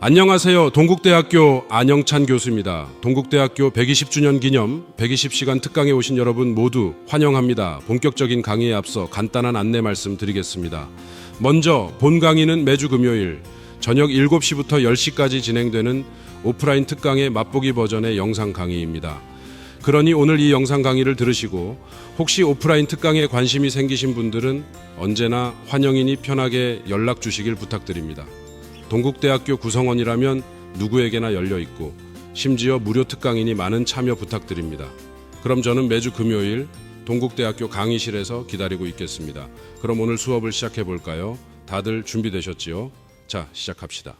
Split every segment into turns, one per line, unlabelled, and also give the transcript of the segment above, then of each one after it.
안녕하세요. 동국대학교 안영찬 교수입니다. 동국대학교 120주년 기념 120시간 특강에 오신 여러분 모두 환영합니다. 본격적인 강의에 앞서 간단한 안내 말씀 드리겠습니다. 먼저 본 강의는 매주 금요일 저녁 7시부터 10시까지 진행되는 오프라인 특강의 맛보기 버전의 영상 강의입니다. 그러니 오늘 이 영상 강의를 들으시고 혹시 오프라인 특강에 관심이 생기신 분들은 언제나 환영이니 편하게 연락 주시길 부탁드립니다. 동국대학교 구성원이라면 누구에게나 열려 있고 심지어 무료 특강이니 많은 참여 부탁드립니다. 그럼 저는 매주 금요일 동국대학교 강의실에서 기다리고 있겠습니다. 그럼 오늘 수업을 시작해 볼까요? 다들 준비되셨지요? 자, 시작합시다.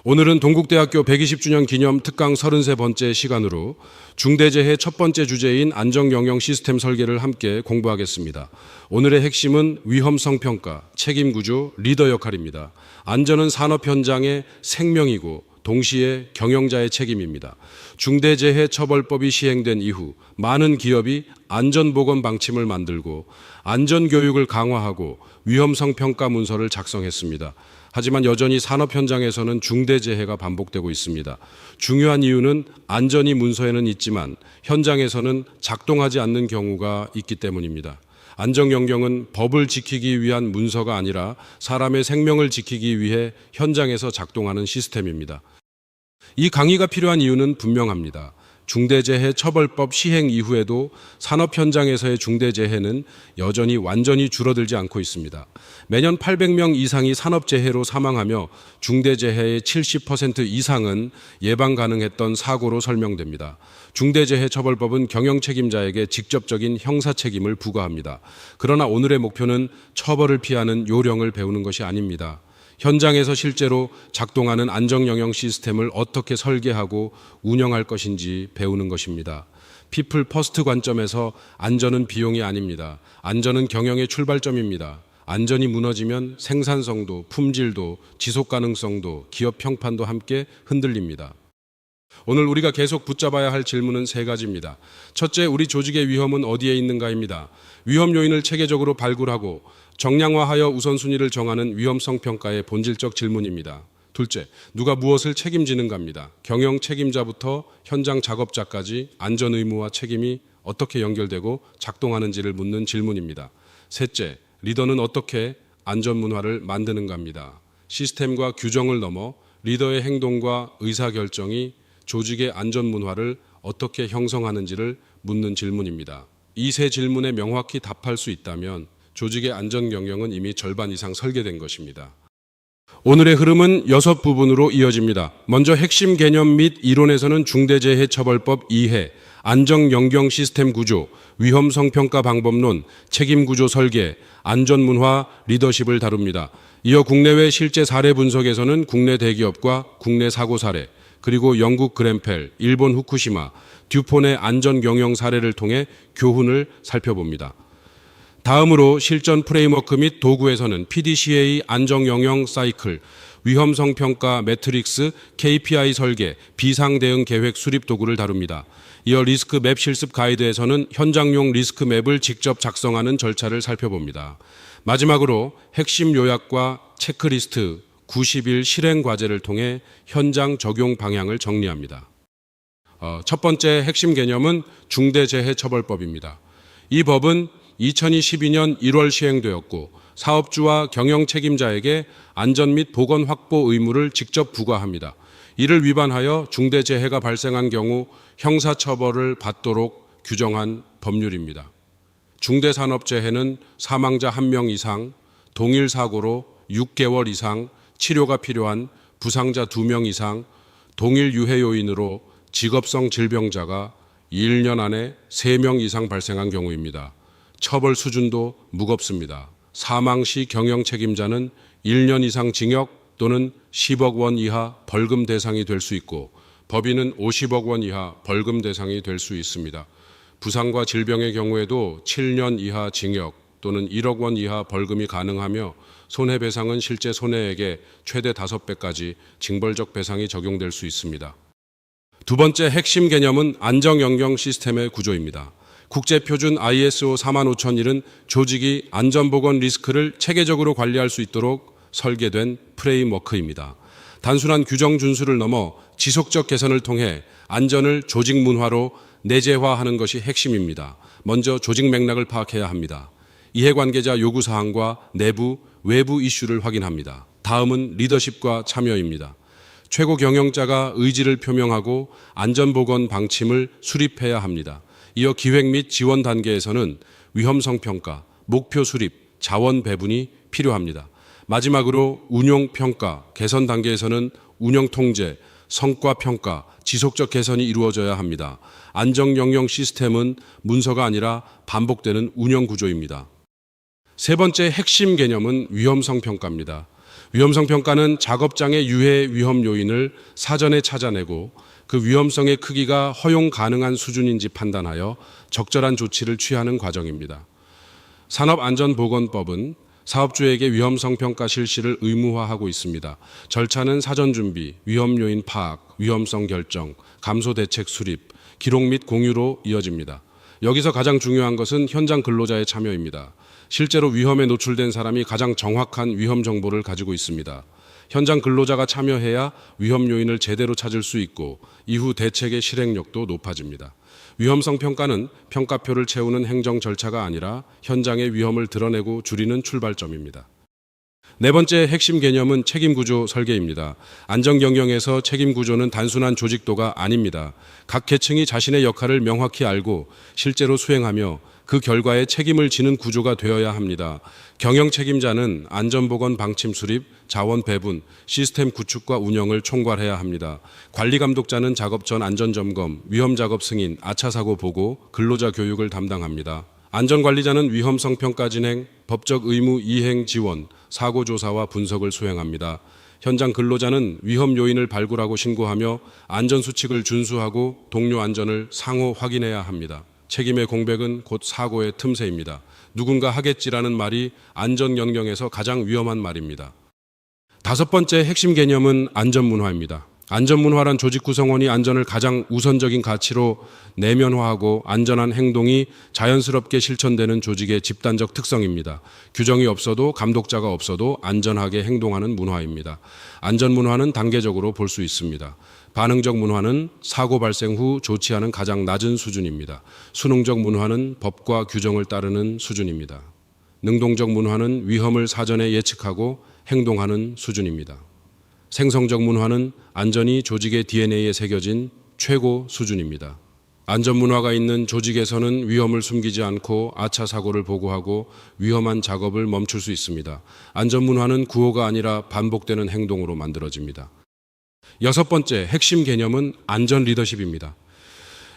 오늘은 동국대학교 120주년 기념 특강 33번째 시간으로 중대재해 첫 번째 주제인 안정영역 시스템 설계를 함께 공부하겠습니다. 오늘의 핵심은 위험성 평가, 책임 구조, 리더 역할입니다. 안전은 산업 현장의 생명이고 동시에 경영자의 책임입니다. 중대재해처벌법이 시행된 이후 많은 기업이 안전보건 방침을 만들고 안전교육을 강화하고 위험성 평가 문서를 작성했습니다. 하지만 여전히 산업 현장에서는 중대재해가 반복되고 있습니다. 중요한 이유는 안전이 문서에는 있지만 현장에서는 작동하지 않는 경우가 있기 때문입니다. 안정영역은 법을 지키기 위한 문서가 아니라 사람의 생명을 지키기 위해 현장에서 작동하는 시스템입니다. 이 강의가 필요한 이유는 분명합니다. 중대재해처벌법 시행 이후에도 산업 현장에서의 중대재해는 여전히 완전히 줄어들지 않고 있습니다. 매년 800명 이상이 산업재해로 사망하며 중대재해의 70% 이상은 예방 가능했던 사고로 설명됩니다. 중대재해처벌법은 경영책임자에게 직접적인 형사책임을 부과합니다. 그러나 오늘의 목표는 처벌을 피하는 요령을 배우는 것이 아닙니다. 현장에서 실제로 작동하는 안정영역 시스템을 어떻게 설계하고 운영할 것인지 배우는 것입니다. 피플 퍼스트 관점에서 안전은 비용이 아닙니다. 안전은 경영의 출발점입니다. 안전이 무너지면 생산성도, 품질도, 지속 가능성도, 기업 평판도 함께 흔들립니다. 오늘 우리가 계속 붙잡아야 할 질문은 세 가지입니다. 첫째, 우리 조직의 위험은 어디에 있는가입니다. 위험 요인을 체계적으로 발굴하고 정량화하여 우선순위를 정하는 위험성 평가의 본질적 질문입니다. 둘째, 누가 무엇을 책임지는가입니다. 경영 책임자부터 현장 작업자까지 안전 의무와 책임이 어떻게 연결되고 작동하는지를 묻는 질문입니다. 셋째, 리더는 어떻게 안전 문화를 만드는가입니다. 시스템과 규정을 넘어 리더의 행동과 의사결정이 조직의 안전 문화를 어떻게 형성하는지를 묻는 질문입니다. 이 세 질문에 명확히 답할 수 있다면 조직의 안전 경영은 이미 절반 이상 설계된 것입니다. 오늘의 흐름은 6부분으로 이어집니다. 먼저 핵심 개념 및 이론에서는 중대재해처벌법 이해, 안정영역 시스템 구조, 위험성 평가 방법론, 책임 구조 설계, 안전문화, 리더십을 다룹니다. 이어 국내외 실제 사례 분석에서는 국내 대기업과 국내 사고 사례, 그리고 영국 그ren펠, 일본 후쿠시마, 듀폰의 안전 경영 사례를 통해 교훈을 살펴봅니다. 다음으로 실전 프레임워크 및 도구에서는 PDCA 안정영역 사이클, 위험성 평가 매트릭스, KPI 설계, 비상 대응 계획 수립 도구를 다룹니다. 이어 리스크 맵 실습 가이드에서는 현장용 리스크 맵을 직접 작성하는 절차를 살펴봅니다. 마지막으로 핵심 요약과 체크리스트, 90일 실행 과제를 통해 현장 적용 방향을 정리합니다. 첫 번째 핵심 개념은 중대재해처벌법입니다. 이 법은 2012년 1월 시행되었고 사업주와 경영 책임자에게 안전 및 보건 확보 의무를 직접 부과합니다. 이를 위반하여 중대재해가 발생한 경우 형사처벌을 받도록 규정한 법률입니다. 중대산업재해는 사망자 1명 이상, 동일 사고로 6개월 이상 치료가 필요한 부상자 2명 이상, 동일 유해 요인으로 직업성 질병자가 1년 안에 3명 이상 발생한 경우입니다. 처벌 수준도 무겁습니다. 사망 시 경영 책임자는 1년 이상 징역 또는 10억 원 이하 벌금 대상이 될 수 있고 법인은 50억 원 이하 벌금 대상이 될 수 있습니다. 부상과 질병의 경우에도 7년 이하 징역 또는 1억 원 이하 벌금이 가능하며 손해배상은 실제 손해액의 최대 5배까지 징벌적 배상이 적용될 수 있습니다. 두 번째 핵심 개념은 안정영역 시스템의 구조입니다. 국제표준 ISO 45001은 조직이 안전보건 리스크를 체계적으로 관리할 수 있도록 설계된 프레임워크입니다. 단순한 규정 준수를 넘어 지속적 개선을 통해 안전을 조직 문화로 내재화하는 것이 핵심입니다. 먼저 조직 맥락을 파악해야 합니다. 이해관계자 요구사항과 내부, 외부 이슈를 확인합니다. 다음은 리더십과 참여입니다. 최고 경영자가 의지를 표명하고 안전보건 방침을 수립해야 합니다. 이어 기획 및 지원 단계에서는 위험성 평가, 목표 수립, 자원 배분이 필요합니다. 마지막으로 운용 평가, 개선 단계에서는 운영 통제, 성과 평가, 지속적 개선이 이루어져야 합니다. 안전 영역 시스템은 문서가 아니라 반복되는 운영 구조입니다. 세 번째 핵심 개념은 위험성 평가입니다. 위험성 평가는 작업장의 유해 위험 요인을 사전에 찾아내고 그 위험성의 크기가 허용 가능한 수준인지 판단하여 적절한 조치를 취하는 과정입니다. 산업안전보건법은 사업주에게 위험성 평가 실시를 의무화하고 있습니다. 절차는 사전 준비, 위험 요인 파악, 위험성 결정, 감소 대책 수립, 기록 및 공유로 이어집니다. 여기서 가장 중요한 것은 현장 근로자의 참여입니다. 실제로 위험에 노출된 사람이 가장 정확한 위험 정보를 가지고 있습니다. 현장 근로자가 참여해야 위험 요인을 제대로 찾을 수 있고 이후 대책의 실행력도 높아집니다. 위험성 평가는 평가표를 채우는 행정 절차가 아니라 현장의 위험을 드러내고 줄이는 출발점입니다. 네 번째 핵심 개념은 책임구조 설계입니다. 안전경영에서 책임구조는 단순한 조직도가 아닙니다. 각 계층이 자신의 역할을 명확히 알고 실제로 수행하며 그 결과에 책임을 지는 구조가 되어야 합니다. 경영 책임자는 안전보건 방침 수립, 자원 배분, 시스템 구축과 운영을 총괄해야 합니다. 관리 감독자는 작업 전 안전점검, 위험작업 승인, 아차사고 보고, 근로자 교육을 담당합니다. 안전관리자는 위험성 평가 진행, 법적 의무 이행 지원, 사고조사와 분석을 수행합니다. 현장 근로자는 위험 요인을 발굴하고 신고하며 안전수칙을 준수하고 동료 안전을 상호 확인해야 합니다. 책임의 공백은 곧 사고의 틈새입니다. 누군가 하겠지라는 말이 안전 영역에서 가장 위험한 말입니다. 다섯 번째 핵심 개념은 안전문화입니다. 안전문화란 조직 구성원이 안전을 가장 우선적인 가치로 내면화하고 안전한 행동이 자연스럽게 실천되는 조직의 집단적 특성입니다. 규정이 없어도 감독자가 없어도 안전하게 행동하는 문화입니다. 안전문화는 단계적으로 볼 수 있습니다. 반응적 문화는 사고 발생 후 조치하는 가장 낮은 수준입니다. 수능적 문화는 법과 규정을 따르는 수준입니다. 능동적 문화는 위험을 사전에 예측하고 행동하는 수준입니다. 생성적 문화는 안전이 조직의 DNA에 새겨진 최고 수준입니다. 안전문화가 있는 조직에서는 위험을 숨기지 않고 아차 사고를 보고하고 위험한 작업을 멈출 수 있습니다. 안전문화는 구호가 아니라 반복되는 행동으로 만들어집니다. 여섯 번째 핵심 개념은 안전 리더십입니다.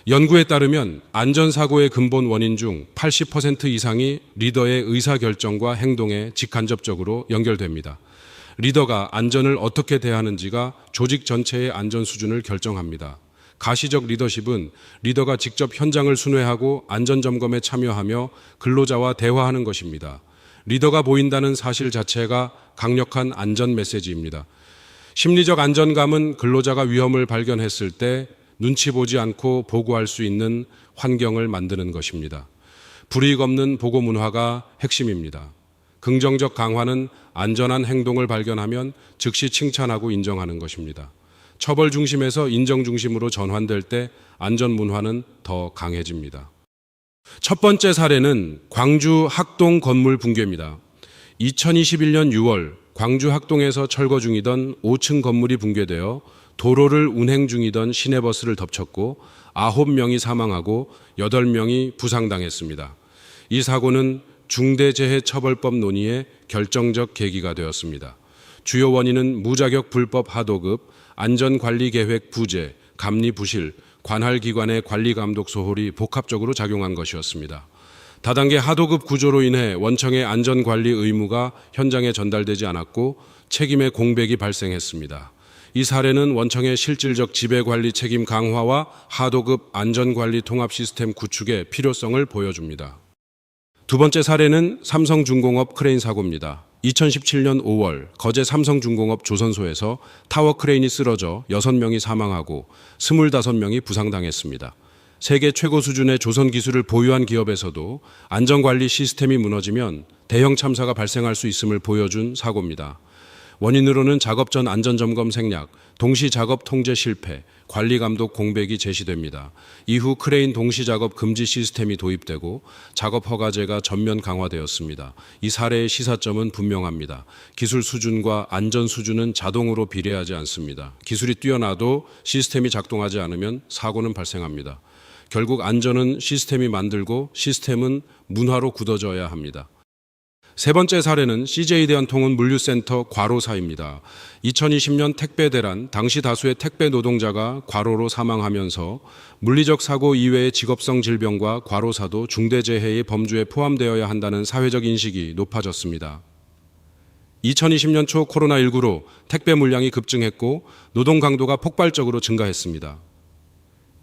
연구에 따르면 안전사고의 근본 원인 중 80% 이상이 리더의 의사결정과 행동에 직간접적으로 연결됩니다. 리더가 안전을 어떻게 대하는지가 조직 전체의 안전 수준을 결정합니다. 가시적 리더십은 리더가 직접 현장을 순회하고 안전점검에 참여하며 근로자와 대화하는 것입니다. 리더가 보인다는 사실 자체가 강력한 안전 메시지입니다. 심리적 안전감은 근로자가 위험을 발견했을 때 눈치 보지 않고 보고할 수 있는 환경을 만드는 것입니다. 불이익 없는 보고 문화가 핵심입니다. 긍정적 강화는 안전한 행동을 발견하면 즉시 칭찬하고 인정하는 것입니다. 처벌 중심에서 인정 중심으로 전환될 때 안전 문화는 더 강해집니다. 첫 번째 사례는 광주 학동 건물 붕괴입니다. 2021년 6월 광주 학동에서 철거 중이던 5층 건물이 붕괴되어 도로를 운행 중이던 시내버스를 덮쳤고 9명이 사망하고 8명이 부상당했습니다. 이 사고는 중대재해처벌법 논의의 결정적 계기가 되었습니다. 주요 원인은 무자격 불법 하도급, 안전관리계획 부재, 감리 부실, 관할기관의 관리감독 소홀이 복합적으로 작용한 것이었습니다. 다단계 하도급 구조로 인해 원청의 안전관리 의무가 현장에 전달되지 않았고 책임의 공백이 발생했습니다. 이 사례는 원청의 실질적 지배관리 책임 강화와 하도급 안전관리 통합 시스템 구축의 필요성을 보여줍니다. 두 번째 사례는 삼성중공업 크레인 사고입니다. 2017년 5월 거제 삼성중공업 조선소에서 타워 크레인이 쓰러져 6명이 사망하고 25명이 부상당했습니다. 세계 최고 수준의 조선 기술을 보유한 기업에서도 안전관리 시스템이 무너지면 대형 참사가 발생할 수 있음을 보여준 사고입니다. 원인으로는 작업 전 안전점검 생략, 동시 작업 통제 실패, 관리 감독 공백이 제시됩니다. 이후 크레인 동시 작업 금지 시스템이 도입되고 작업 허가제가 전면 강화되었습니다. 이 사례의 시사점은 분명합니다. 기술 수준과 안전 수준은 자동으로 비례하지 않습니다. 기술이 뛰어나도 시스템이 작동하지 않으면 사고는 발생합니다. 결국 안전은 시스템이 만들고 시스템은 문화로 굳어져야 합니다. 세 번째 사례는 CJ대한통운 물류센터 과로사입니다. 2020년 택배 대란, 당시 다수의 택배 노동자가 과로로 사망하면서 물리적 사고 이외의 직업성 질병과 과로사도 중대재해의 범주에 포함되어야 한다는 사회적 인식이 높아졌습니다. 2020년 초 코로나19로 택배 물량이 급증했고 노동 강도가 폭발적으로 증가했습니다.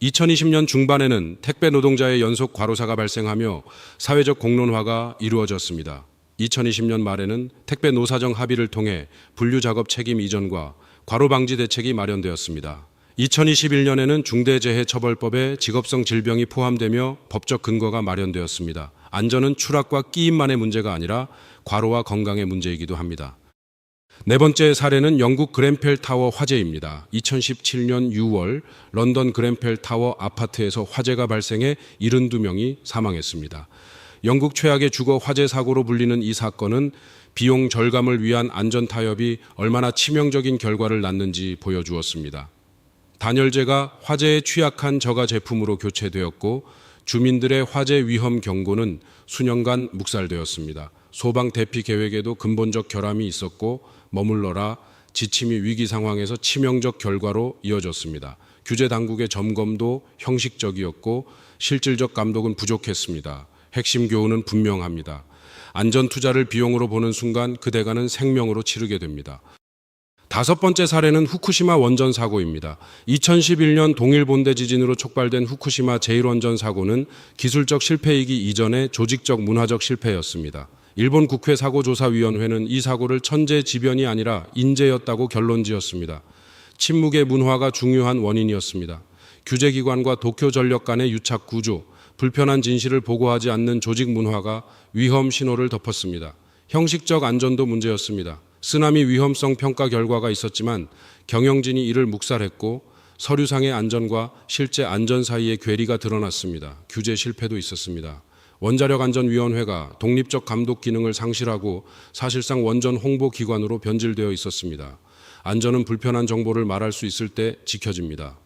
2020년 중반에는 택배 노동자의 연속 과로사가 발생하며 사회적 공론화가 이루어졌습니다. 2020년 말에는 택배 노사정 합의를 통해 분류 작업 책임 이전과 과로 방지 대책이 마련되었습니다. 2021년에는 중대재해처벌법에 직업성 질병이 포함되며 법적 근거가 마련되었습니다. 안전은 추락과 끼임만의 문제가 아니라 과로와 건강의 문제이기도 합니다. 네 번째 사례는 영국 그ren펠 타워 화재입니다. 2017년 6월 런던 그ren펠 타워 아파트에서 화재가 발생해 72명이 사망했습니다. 영국 최악의 주거 화재 사고로 불리는 이 사건은 비용 절감을 위한 안전 타협이 얼마나 치명적인 결과를 낳는지 보여주었습니다. 단열재가 화재에 취약한 저가 제품으로 교체되었고 주민들의 화재 위험 경고는 수년간 묵살되었습니다. 소방 대피 계획에도 근본적 결함이 있었고 머물러라 지침이 위기 상황에서 치명적 결과로 이어졌습니다. 규제 당국의 점검도 형식적이었고 실질적 감독은 부족했습니다. 핵심 교훈은 분명합니다. 안전 투자를 비용으로 보는 순간 그 대가는 생명으로 치르게 됩니다. 다섯 번째 사례는 후쿠시마 원전 사고입니다. 2011년 동일 본대 지진으로 촉발된 후쿠시마 제1원전 사고는 기술적 실패이기 이전에 조직적 문화적 실패였습니다. 일본 국회 사고조사위원회는 이 사고를 천재지변이 아니라 인재였다고 결론지었습니다. 침묵의 문화가 중요한 원인이었습니다. 규제기관과 도쿄전력 간의 유착 구조, 불편한 진실을 보고하지 않는 조직 문화가 위험 신호를 덮었습니다. 형식적 안전도 문제였습니다. 쓰나미 위험성 평가 결과가 있었지만 경영진이 이를 묵살했고 서류상의 안전과 실제 안전 사이의 괴리가 드러났습니다. 규제 실패도 있었습니다. 원자력안전위원회가 독립적 감독 기능을 상실하고 사실상 원전 홍보기관으로 변질되어 있었습니다. 안전은 불편한 정보를 말할 수 있을 때 지켜집니다.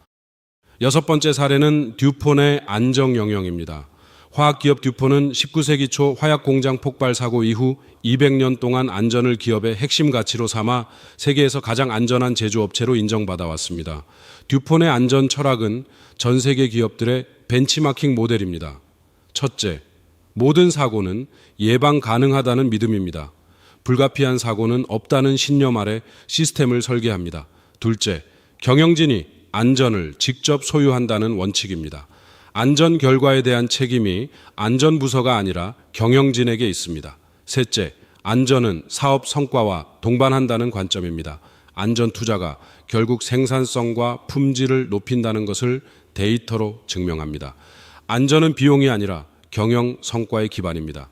여섯 번째 사례는 듀폰의 안정 영역입니다. 화학기업 듀폰은 19세기 초 화약공장 폭발 사고 이후 200년 동안 안전을 기업의 핵심 가치로 삼아 세계에서 가장 안전한 제조업체로 인정받아 왔습니다. 듀폰의 안전 철학은 전 세계 기업들의 벤치마킹 모델입니다. 첫째, 모든 사고는 예방 가능하다는 믿음입니다. 불가피한 사고는 없다는 신념 아래 시스템을 설계합니다. 둘째, 경영진이 안전을 직접 소유한다는 원칙입니다. 안전 결과에 대한 책임이 안전부서가 아니라 경영진에게 있습니다. 셋째, 안전은 사업 성과와 동반한다는 관점입니다. 안전 투자가 결국 생산성과 품질을 높인다는 것을 데이터로 증명합니다. 안전은 비용이 아니라 경영 성과의 기반입니다.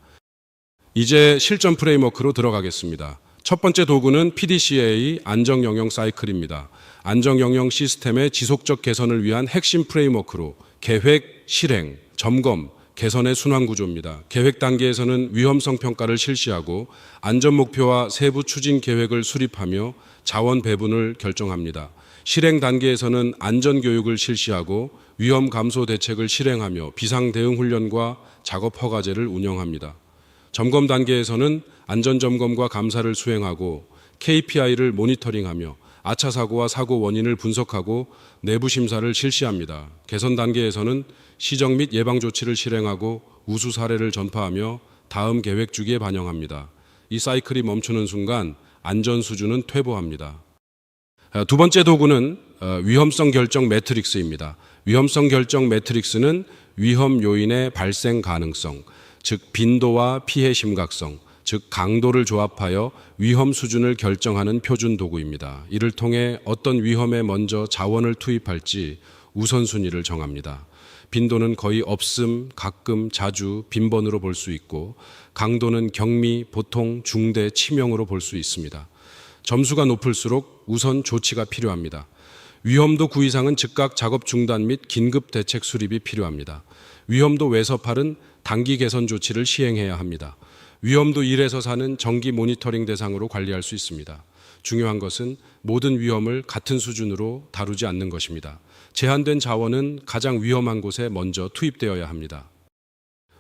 이제 실전 프레임워크로 들어가겠습니다. 첫 번째 도구는 PDCA 안정 영역 사이클입니다. 안정 영역 시스템의 지속적 개선을 위한 핵심 프레임워크로 계획, 실행, 점검, 개선의 순환 구조입니다. 계획 단계에서는 위험성 평가를 실시하고 안전 목표와 세부 추진 계획을 수립하며 자원 배분을 결정합니다. 실행 단계에서는 안전 교육을 실시하고 위험 감소 대책을 실행하며 비상 대응 훈련과 작업 허가제를 운영합니다. 점검 단계에서는 안전 점검과 감사를 수행하고 KPI를 모니터링하며 아차 사고와 사고 원인을 분석하고 내부 심사를 실시합니다. 개선 단계에서는 시정 및 예방 조치를 실행하고 우수 사례를 전파하며 다음 계획 주기에 반영합니다. 이 사이클이 멈추는 순간 안전 수준은 퇴보합니다. 두 번째 도구는 위험성 결정 매트릭스입니다. 위험성 결정 매트릭스는 위험 요인의 발생 가능성, 즉 빈도와 피해 심각성, 즉 강도를 조합하여 위험 수준을 결정하는 표준 도구입니다. 이를 통해 어떤 위험에 먼저 자원을 투입할지 우선순위를 정합니다. 빈도는 거의 없음, 가끔, 자주, 빈번으로 볼 수 있고 강도는 경미, 보통, 중대, 치명으로 볼 수 있습니다. 점수가 높을수록 우선 조치가 필요합니다. 위험도 9 이상은 즉각 작업 중단 및 긴급 대책 수립이 필요합니다. 위험도 외서 8은 단기 개선 조치를 시행해야 합니다. 위험도 1에서 4는 정기 모니터링 대상으로 관리할 수 있습니다. 중요한 것은 모든 위험을 같은 수준으로 다루지 않는 것입니다. 제한된 자원은 가장 위험한 곳에 먼저 투입되어야 합니다.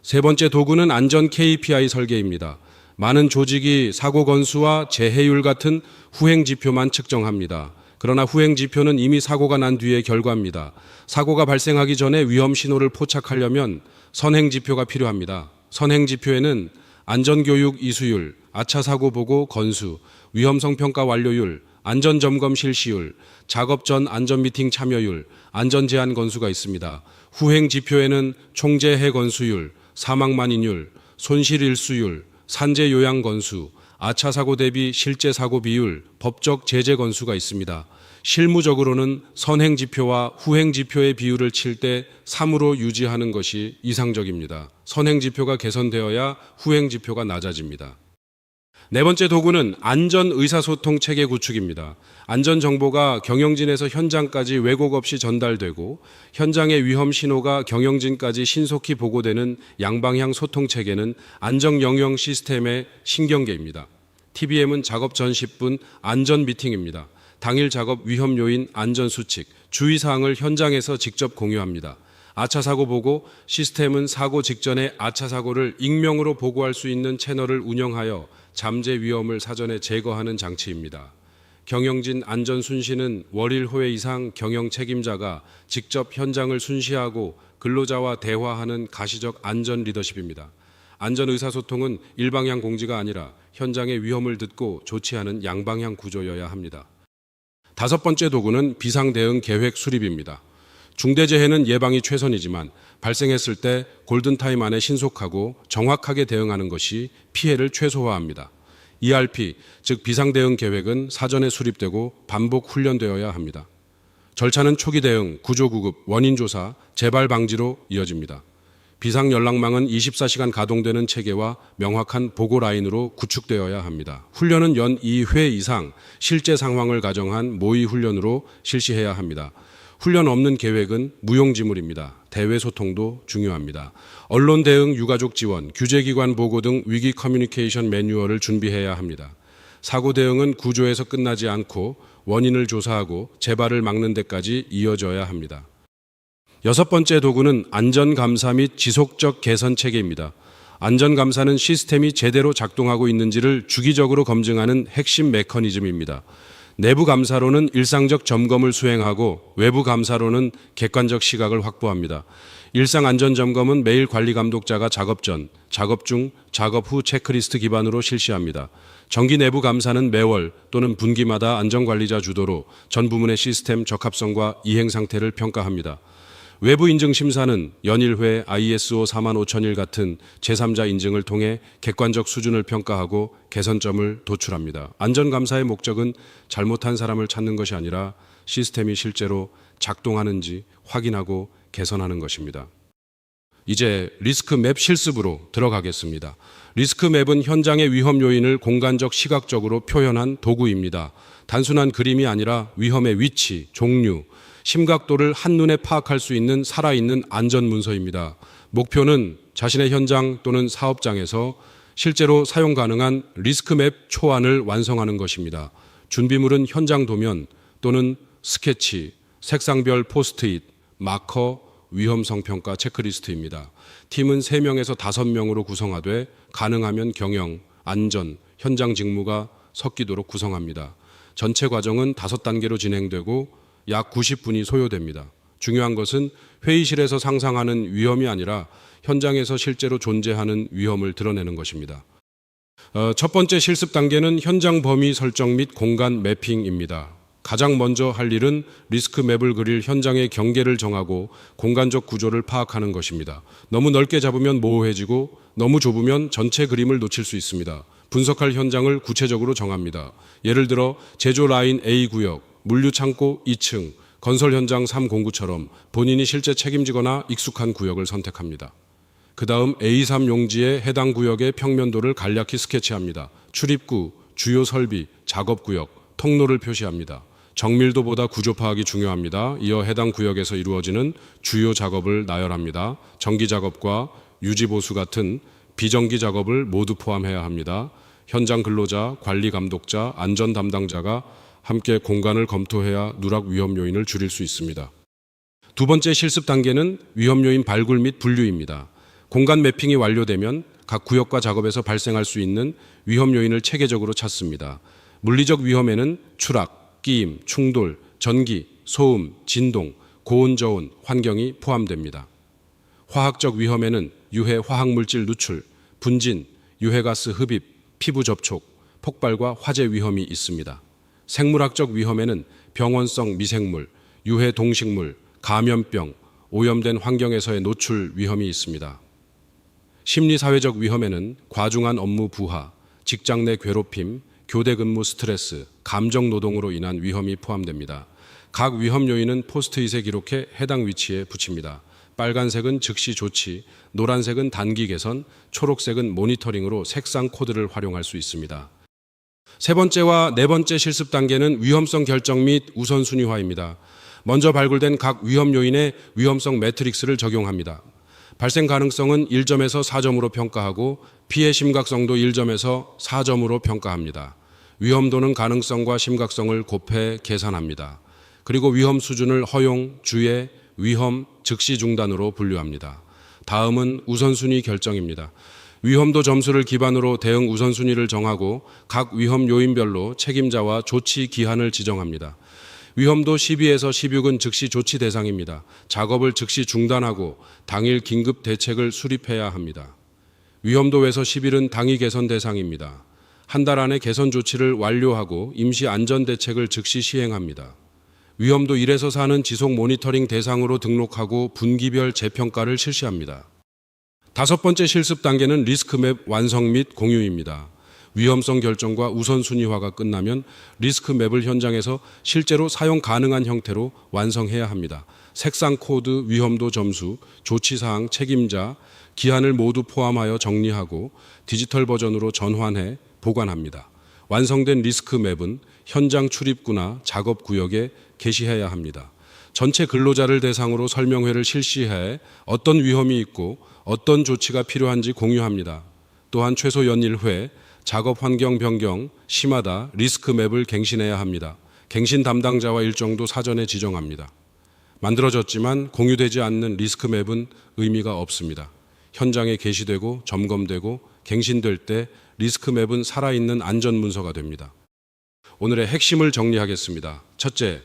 세 번째 도구는 안전 KPI 설계입니다. 많은 조직이 사고 건수와 재해율 같은 후행 지표만 측정합니다. 그러나 후행 지표는 이미 사고가 난 뒤의 결과입니다. 사고가 발생하기 전에 위험 신호를 포착하려면 선행 지표가 필요합니다. 선행 지표에는 안전교육 이수율, 아차 사고 보고 건수, 위험성 평가 완료율, 안전점검 실시율, 작업 전 안전 미팅 참여율, 안전 제한 건수가 있습니다. 후행 지표에는 총재해 건수율, 사망 만인율, 손실 일수율, 산재 요양 건수, 아차 사고 대비 실제 사고 비율, 법적 제재 건수가 있습니다. 실무적으로는 선행 지표와 후행 지표의 비율을 칠 때 3으로 유지하는 것이 이상적입니다. 선행 지표가 개선되어야 후행 지표가 낮아집니다. 네 번째 도구는 안전 의사소통 체계 구축입니다. 안전 정보가 경영진에서 현장까지 왜곡 없이 전달되고 현장의 위험 신호가 경영진까지 신속히 보고되는 양방향 소통 체계는 안전 영역 시스템의 신경계입니다. TBM은 작업 전 10분 안전 미팅입니다. 당일 작업 위험 요인 안전 수칙, 주의사항을 현장에서 직접 공유합니다. 아차 사고 보고 시스템은 사고 직전에 아차 사고를 익명으로 보고할 수 있는 채널을 운영하여 잠재 위험을 사전에 제거하는 장치입니다. 경영진 안전 순시는 월일 호회 이상 경영 책임자가 직접 현장을 순시하고 근로자와 대화하는 가시적 안전 리더십입니다. 안전 의사소통은 일방향 공지가 아니라 현장의 위험을 듣고 조치하는 양방향 구조여야 합니다. 다섯 번째 도구는 비상대응 계획 수립입니다. 중대재해는 예방이 최선이지만 발생했을 때 골든타임 안에 신속하고 정확하게 대응하는 것이 피해를 최소화합니다. ERP, 즉 비상대응 계획은 사전에 수립되고 반복 훈련되어야 합니다. 절차는 초기 대응, 구조구급, 원인조사, 재발 방지로 이어집니다. 비상연락망은 24시간 가동되는 체계와 명확한 보고 라인으로 구축되어야 합니다. 훈련은 연 2회 이상 실제 상황을 가정한 모의 훈련으로 실시해야 합니다. 훈련 없는 계획은 무용지물입니다. 대외 소통도 중요합니다. 언론 대응, 유가족 지원, 규제기관 보고 등 위기 커뮤니케이션 매뉴얼을 준비해야 합니다. 사고 대응은 구조에서 끝나지 않고 원인을 조사하고 재발을 막는 데까지 이어져야 합니다. 여섯 번째 도구는 안전감사 및 지속적 개선 체계입니다. 안전감사는 시스템이 제대로 작동하고 있는지를 주기적으로 검증하는 핵심 메커니즘입니다. 내부 감사로는 일상적 점검을 수행하고 외부 감사로는 객관적 시각을 확보합니다. 일상 안전 점검은 매일 관리 감독자가 작업 전, 작업 중, 작업 후 체크리스트 기반으로 실시합니다. 정기 내부 감사는 매월 또는 분기마다 안전관리자 주도로 전 부문의 시스템 적합성과 이행 상태를 평가합니다. 외부 인증 심사는 연일회 ISO 45001 같은 제3자 인증을 통해 객관적 수준을 평가하고 개선점을 도출합니다. 안전감사의 목적은 잘못한 사람을 찾는 것이 아니라 시스템이 실제로 작동하는지 확인하고 개선하는 것입니다. 이제 리스크맵 실습으로 들어가겠습니다. 리스크맵은 현장의 위험 요인을 공간적 시각적으로 표현한 도구입니다. 단순한 그림이 아니라 위험의 위치, 종류, 심각도를 한눈에 파악할 수 있는 살아있는 안전 문서입니다. 목표는 자신의 현장 또는 사업장에서 실제로 사용 가능한 리스크맵 초안을 완성하는 것입니다. 준비물은 현장 도면 또는 스케치, 색상별 포스트잇, 마커, 위험성 평가 체크리스트입니다. 팀은 3명에서 5명으로 구성하되 가능하면 경영, 안전, 현장 직무가 섞이도록 구성합니다. 전체 과정은 5단계로 진행되고 약 90분이 소요됩니다. 중요한 것은 회의실에서 상상하는 위험이 아니라 현장에서 실제로 존재하는 위험을 드러내는 것입니다. 첫 번째 실습 단계는 현장 범위 설정 및 공간 매핑입니다. 가장 먼저 할 일은 리스크맵을 그릴 현장의 경계를 정하고 공간적 구조를 파악하는 것입니다. 너무 넓게 잡으면 모호해지고 너무 좁으면 전체 그림을 놓칠 수 있습니다. 분석할 현장을 구체적으로 정합니다. 예를 들어 제조 라인 A 구역, 물류창고 2층, 건설 현장 3공구처럼 본인이 실제 책임지거나 익숙한 구역을 선택합니다. 그 다음 A3 용지의 해당 구역의 평면도를 간략히 스케치합니다. 출입구, 주요 설비, 작업구역, 통로를 표시합니다. 정밀도보다 구조 파악이 중요합니다. 이어 해당 구역에서 이루어지는 주요 작업을 나열합니다. 정기 작업과 유지 보수 같은 비정기 작업을 모두 포함해야 합니다. 현장 근로자, 관리 감독자, 안전 담당자가 함께 공간을 검토해야 누락 위험 요인을 줄일 수 있습니다. 두 번째 실습 단계는 위험 요인 발굴 및 분류입니다. 공간 매핑이 완료되면 각 구역과 작업에서 발생할 수 있는 위험 요인을 체계적으로 찾습니다. 물리적 위험에는 추락, 끼임, 충돌, 전기, 소음, 진동, 고온, 저온, 환경이 포함됩니다. 화학적 위험에는 유해 화학물질 누출, 분진, 유해가스 흡입, 피부 접촉, 폭발과 화재 위험이 있습니다. 생물학적 위험에는 병원성 미생물, 유해 동식물, 감염병, 오염된 환경에서의 노출 위험이 있습니다. 심리사회적 위험에는 과중한 업무 부하, 직장 내 괴롭힘, 교대 근무 스트레스, 감정 노동으로 인한 위험이 포함됩니다. 각 위험 요인은 포스트잇에 기록해 해당 위치에 붙입니다. 빨간색은 즉시 조치, 노란색은 단기 개선, 초록색은 모니터링으로 색상 코드를 활용할 수 있습니다. 세 번째와 네 번째 실습 단계는 위험성 결정 및 우선순위화입니다. 먼저 발굴된 각 위험 요인의 위험성 매트릭스를 적용합니다. 발생 가능성은 1점에서 4점으로 평가하고 피해 심각성도 1점에서 4점으로 평가합니다. 위험도는 가능성과 심각성을 곱해 계산합니다. 그리고 위험 수준을 허용, 주의, 위험, 즉시 중단으로 분류합니다. 다음은 우선순위 결정입니다. 위험도 점수를 기반으로 대응 우선순위를 정하고 각 위험 요인별로 책임자와 조치 기한을 지정합니다. 위험도 12에서 16은 즉시 조치 대상입니다. 작업을 즉시 중단하고 당일 긴급 대책을 수립해야 합니다. 위험도에서 11은 당위 개선 대상입니다. 한 달 안에 개선 조치를 완료하고 임시 안전 대책을 즉시 시행합니다. 위험도 1에서 4는 지속 모니터링 대상으로 등록하고 분기별 재평가를 실시합니다. 다섯 번째 실습 단계는 리스크맵 완성 및 공유입니다. 위험성 결정과 우선순위화가 끝나면 리스크맵을 현장에서 실제로 사용 가능한 형태로 완성해야 합니다. 색상 코드, 위험도 점수, 조치사항, 책임자, 기한을 모두 포함하여 정리하고 디지털 버전으로 전환해 보관합니다. 완성된 리스크맵은 현장 출입구나 작업 구역에 게시해야 합니다. 전체 근로자를 대상으로 설명회를 실시해 어떤 위험이 있고 어떤 조치가 필요한지 공유합니다. 또한 최소 연일 회, 작업 환경 변경, 시마다 리스크맵을 갱신해야 합니다. 갱신 담당자와 일정도 사전에 지정합니다. 만들어졌지만 공유되지 않는 리스크맵은 의미가 없습니다. 현장에 게시되고 점검되고 갱신될 때 리스크맵은 살아있는 안전문서가 됩니다. 오늘의 핵심을 정리하겠습니다. 첫째,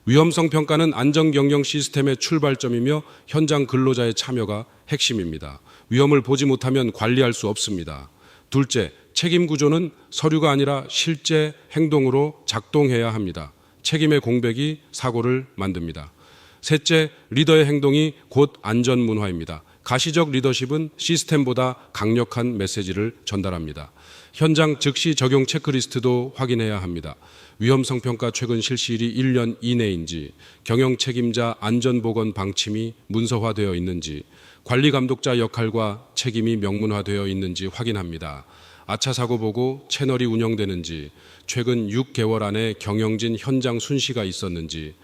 위험성 평가는 안전경영 시스템의 출발점이며 현장 근로자의 참여가 핵심입니다. 위험을 보지 못하면 관리할 수 없습니다. 둘째, 책임 구조는 서류가 아니라 실제 행동으로 작동해야 합니다. 책임의 공백이 사고를 만듭니다. 셋째, 리더의 행동이 곧 안전문화입니다. 가시적 리더십은 시스템보다 강력한 메시지를 전달합니다. 현장 즉시 적용 체크리스트도 확인해야 합니다. 위험성 평가 최근 실시일이 1년 이내인지, 경영 책임자 안전보건 방침이 문서화되어 있는지, 관리 감독자 역할과 책임이 명문화되어 있는지 확인합니다. 아차 사고 보고 채널이 운영되는지, 최근 6개월 안에 경영진 현장 순시가 있었는지,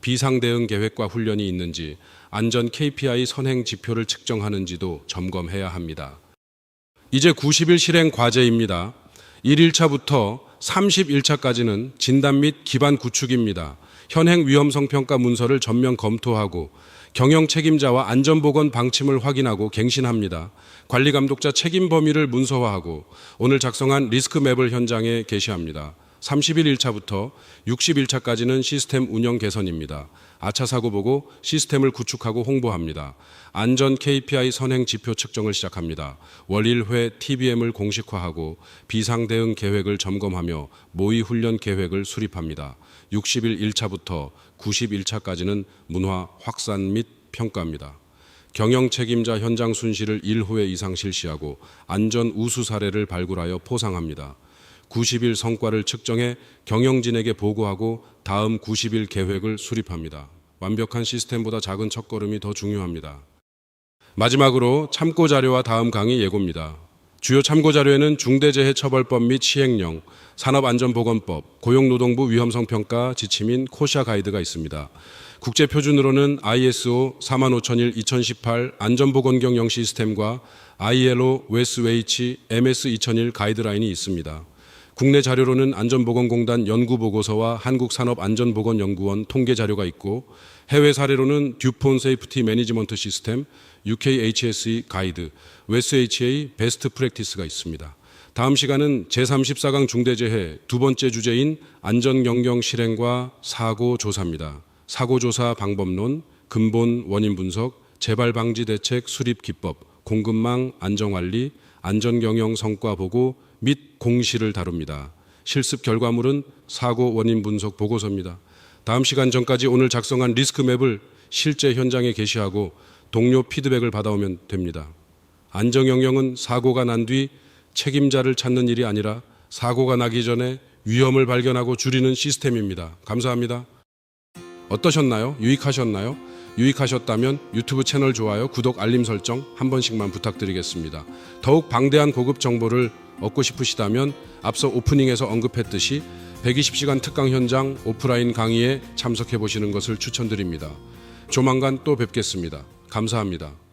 비상 대응 계획과 훈련이 있는지, 안전 KPI 선행 지표를 측정하는지도 점검해야 합니다. 이제 90일 실행 과제입니다. 1일차부터 31차까지는 진단 및 기반 구축입니다. 현행 위험성 평가 문서를 전면 검토하고 경영 책임자와 안전보건 방침을 확인하고 갱신합니다. 관리 감독자 책임 범위를 문서화하고 오늘 작성한 리스크맵을 현장에 게시합니다. 30일 1차부터 61차까지는 시스템 운영 개선입니다. 아차 사고 보고 시스템을 구축하고 홍보합니다. 안전 KPI 선행 지표 측정을 시작합니다. 월 1회 TBM을 공식화하고 비상 대응 계획을 점검하며 모의 훈련 계획을 수립합니다. 60일 1차부터 91차까지는 문화 확산 및 평가입니다. 경영 책임자 현장 순시를 1회 이상 실시하고 안전 우수 사례를 발굴하여 포상합니다. 90일 성과를 측정해 경영진에게 보고하고 다음 90일 계획을 수립합니다. 완벽한 시스템보다 작은 첫걸음이 더 중요합니다. 마지막으로 참고 자료와 다음 강의 예고입니다. 주요 참고 자료에는 중대재해처벌법 및 시행령, 산업안전보건법, 고용노동부 위험성평가 지침인 코샤 가이드가 있습니다. 국제 표준으로는 ISO 45001-2018 안전보건경영 시스템과 ILO WESWH MS-2001 가이드라인이 있습니다. 국내 자료로는 안전보건공단 연구보고서와 한국산업안전보건연구원 통계 자료가 있고, 해외 사례로는 듀폰 세이프티 매니지먼트 시스템, UKHSE 가이드, WESHA 베스트 프랙티스가 있습니다. 다음 시간은 제34강 중대재해 두 번째 주제인 안전경영 실행과 사고조사입니다. 사고조사 방법론, 근본 원인 분석, 재발방지 대책 수립 기법, 공급망 안정관리, 안전경영 성과 보고 및 공시를 다룹니다. 실습 결과물은 사고 원인 분석 보고서입니다. 다음 시간 전까지 오늘 작성한 리스크맵을 실제 현장에 게시하고 동료 피드백을 받아오면 됩니다. 안전경영은 사고가 난 뒤 책임자를 찾는 일이 아니라 사고가 나기 전에 위험을 발견하고 줄이는 시스템입니다. 감사합니다. 어떠셨나요? 유익하셨나요? 유익하셨다면 유튜브 채널 좋아요, 구독, 알림 설정 한 번씩만 부탁드리겠습니다. 더욱 방대한 고급 정보를 얻고 싶으시다면 앞서 오프닝에서 언급했듯이 120시간 특강 현장 오프라인 강의에 참석해 보시는 것을 추천드립니다. 조만간 또 뵙겠습니다. 감사합니다.